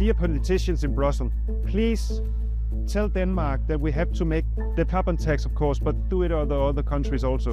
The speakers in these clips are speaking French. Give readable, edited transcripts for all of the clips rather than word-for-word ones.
dear politicians in Brussels, please tell Denmark that we have to make the carbon tax, of course, but do it other countries also.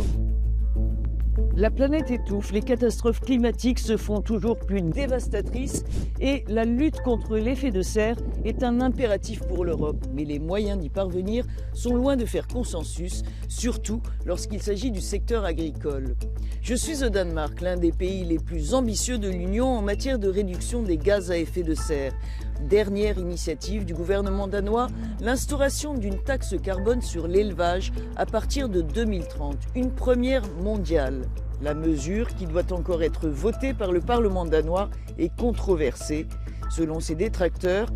La planète étouffe, les catastrophes climatiques se font toujours plus dévastatrices et la lutte contre l'effet de serre est un impératif pour l'Europe. Mais les moyens d'y parvenir sont loin de faire consensus, surtout lorsqu'il s'agit du secteur agricole. Je suis au Danemark, l'un des pays les plus ambitieux de l'Union en matière de réduction des gaz à effet de serre. Dernière initiative du gouvernement danois, l'instauration d'une taxe carbone sur l'élevage à partir de 2030, une première mondiale. La mesure, qui doit encore être votée par le Parlement danois, est controversée. Selon ses détracteurs,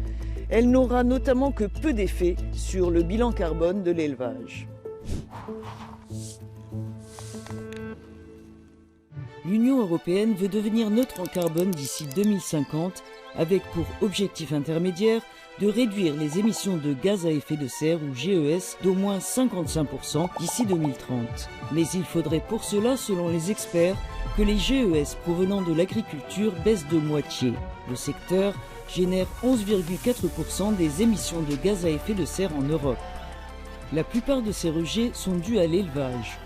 elle n'aura notamment que peu d'effet sur le bilan carbone de l'élevage. L'Union européenne veut devenir neutre en carbone d'ici 2050, avec pour objectif intermédiaire de réduire les émissions de gaz à effet de serre ou GES d'au moins 55% d'ici 2030. Mais il faudrait pour cela, selon les experts, que les GES provenant de l'agriculture baissent de moitié. Le secteur génère 11,4% des émissions de gaz à effet de serre en Europe. La plupart de ces rejets sont dus à l'élevage.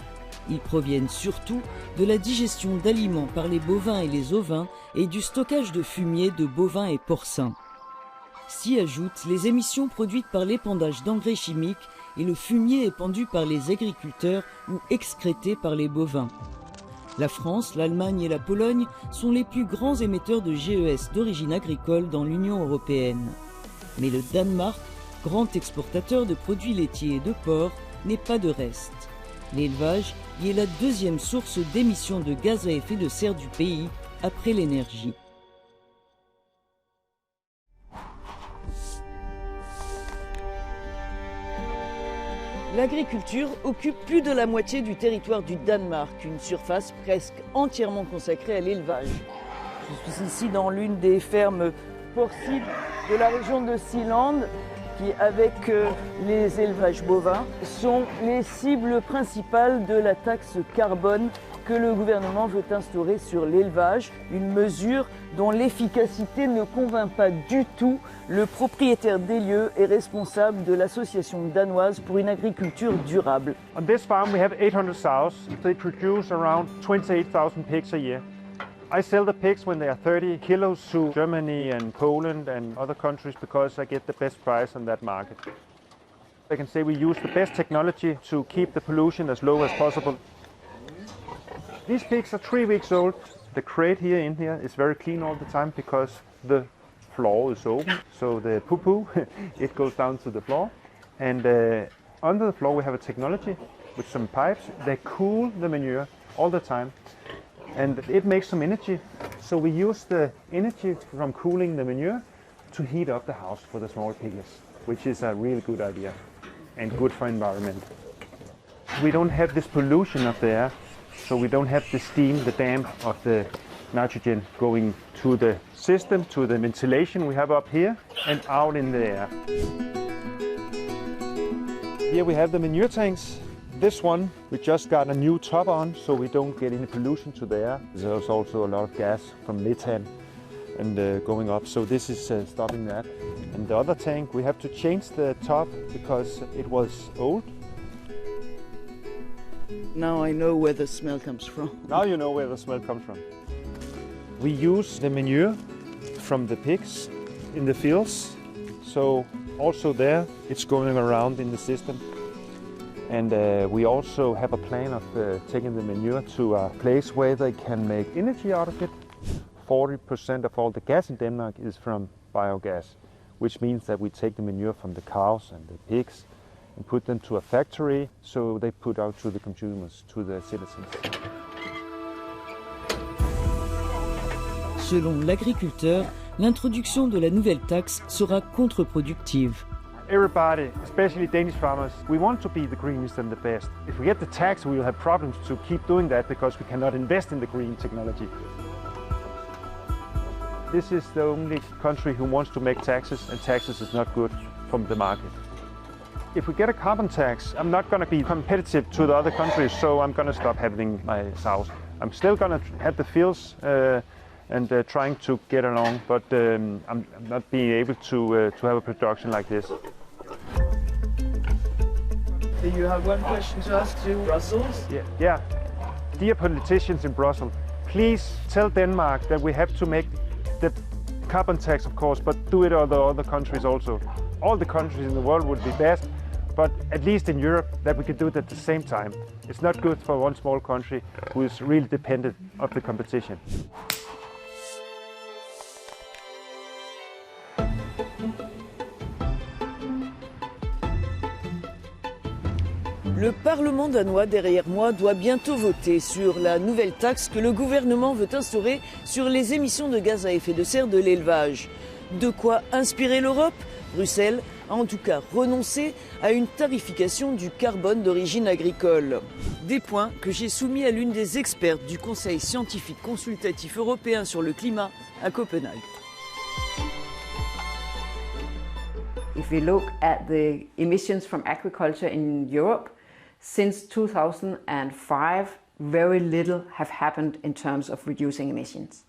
Ils proviennent surtout de la digestion d'aliments par les bovins et les ovins et du stockage de fumier de bovins et porcins. S'y ajoutent les émissions produites par l'épandage d'engrais chimiques et le fumier épandu par les agriculteurs ou excrété par les bovins. La France, l'Allemagne et la Pologne sont les plus grands émetteurs de GES d'origine agricole dans l'Union européenne. Mais le Danemark, grand exportateur de produits laitiers et de porc, n'est pas de reste. L'élevage y est la deuxième source d'émissions de gaz à effet de serre du pays, après l'énergie. L'agriculture occupe plus de la moitié du territoire du Danemark, une surface presque entièrement consacrée à l'élevage. Je suis ici dans l'une des fermes porcives de la région de Sealand, qui, avec les élevages bovins, sont les cibles principales de la taxe carbone que le gouvernement veut instaurer sur l'élevage, une mesure dont l'efficacité ne convainc pas du tout le propriétaire des lieux et responsable de l'association danoise pour une agriculture durable. On this farm we have 800 sows. They produce around 28,000 pigs a year. I sell the pigs when they are 30 kilos to Germany and Poland and other countries because I get the best price on that market. I can say we use the best technology to keep the pollution as low as possible. These pigs are 3 weeks old. The crate in here is very clean all the time because the floor is open. So the poo-poo, it goes down to the floor. And under the floor we have a technology with some pipes. They cool the manure all the time. And it makes some energy, so we use the energy from cooling the manure to heat up the house for the small piglets, which is a really good idea and good for environment. We don't have this pollution of the air, so we don't have the steam, the damp of the nitrogen going to the system, to the ventilation we have up here and out in the air. Here we have the manure tanks. This one, we just got a new top on, so we don't get any pollution to the air. There's also a lot of gas from methane and going up, so this is stopping that. And the other tank, we have to change the top because it was old. Now I know where the smell comes from. Now you know where the smell comes from. We use the manure from the pigs in the fields, so also there it's going around in the system. And we also have a plan of taking the manure to a place where they can make energy out of it. 40% of all the gas in Denmark is from biogas, which means that we take the manure from the cows and the pigs and put them to a factory, so they put out to the consumers, to the citizens. Selon l'agriculteur, l'introduction de la nouvelle taxe sera contre-productive. Everybody, especially Danish farmers, we want to be the greenest and the best. If we get the tax, we will have problems to keep doing that because we cannot invest in the green technology. This is the only country who wants to make taxes, and taxes is not good from the market. If we get a carbon tax, I'm not going to be competitive to the other countries, so I'm going to stop having my sows. I'm still going to have the fields and trying to get along, but I'm not being able to have a production like this. Do you have one question to ask to Brussels? Yeah. Dear politicians in Brussels, please tell Denmark that we have to make the carbon tax, of course, but do it on the other countries also. All the countries in the world would be best, but at least in Europe that we could do it at the same time. It's not good for one small country who is really dependent of the competition. Le Parlement danois, derrière moi, doit bientôt voter sur la nouvelle taxe que le gouvernement veut instaurer sur les émissions de gaz à effet de serre de l'élevage. De quoi inspirer l'Europe ? Bruxelles a en tout cas renoncé à une tarification du carbone d'origine agricole. Des points que j'ai soumis à l'une des expertes du Conseil scientifique consultatif européen sur le climat à Copenhague. If we look at the emissions from agriculture in Europe, since 2005, very little have happened in terms of reducing emissions.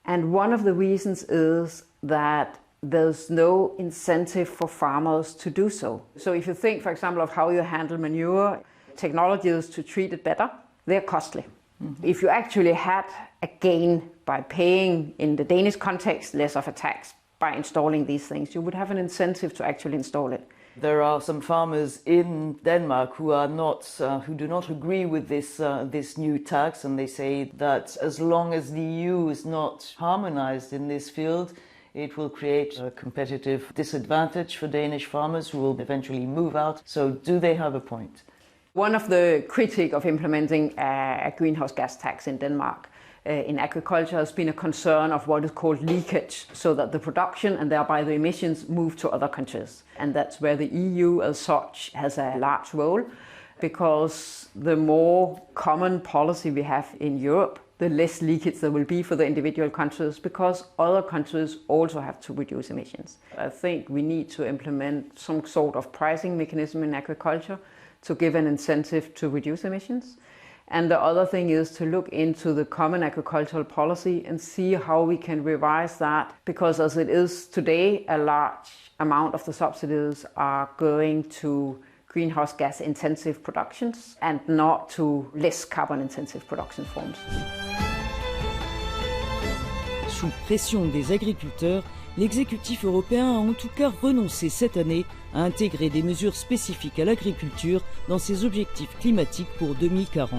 And one of the reasons is that there's no incentive for farmers to do so. So if you think, for example, of how you handle manure, technologies to treat it better, they're costly. Mm-hmm. If you actually had a gain by paying, in the Danish context, less of a tax by installing these things, you would have an incentive to actually install it. There are some farmers in Denmark who do not agree with this new tax, and they say that as long as the EU is not harmonized in this field, it will create a competitive disadvantage for Danish farmers who will eventually move out. So do they have a point? One of the critiques of implementing a greenhouse gas tax in Denmark in agriculture has been a concern of what is called leakage, so that the production and thereby the emissions move to other countries. And that's where the EU as such has a large role, because the more common policy we have in Europe, the less leakage there will be for the individual countries, because other countries also have to reduce emissions. I think we need to implement some sort of pricing mechanism in agriculture to give an incentive to reduce emissions. And the other thing is to look into the common agricultural policy and see how we can revise that, because as it is today, a large amount of the subsidies are going to greenhouse gas intensive productions and not to less carbon intensive production forms. Sous pression des agriculteurs, l'exécutif européen a en tout cas renoncé cette année à intégrer des mesures spécifiques à l'agriculture dans ses objectifs climatiques pour 2040.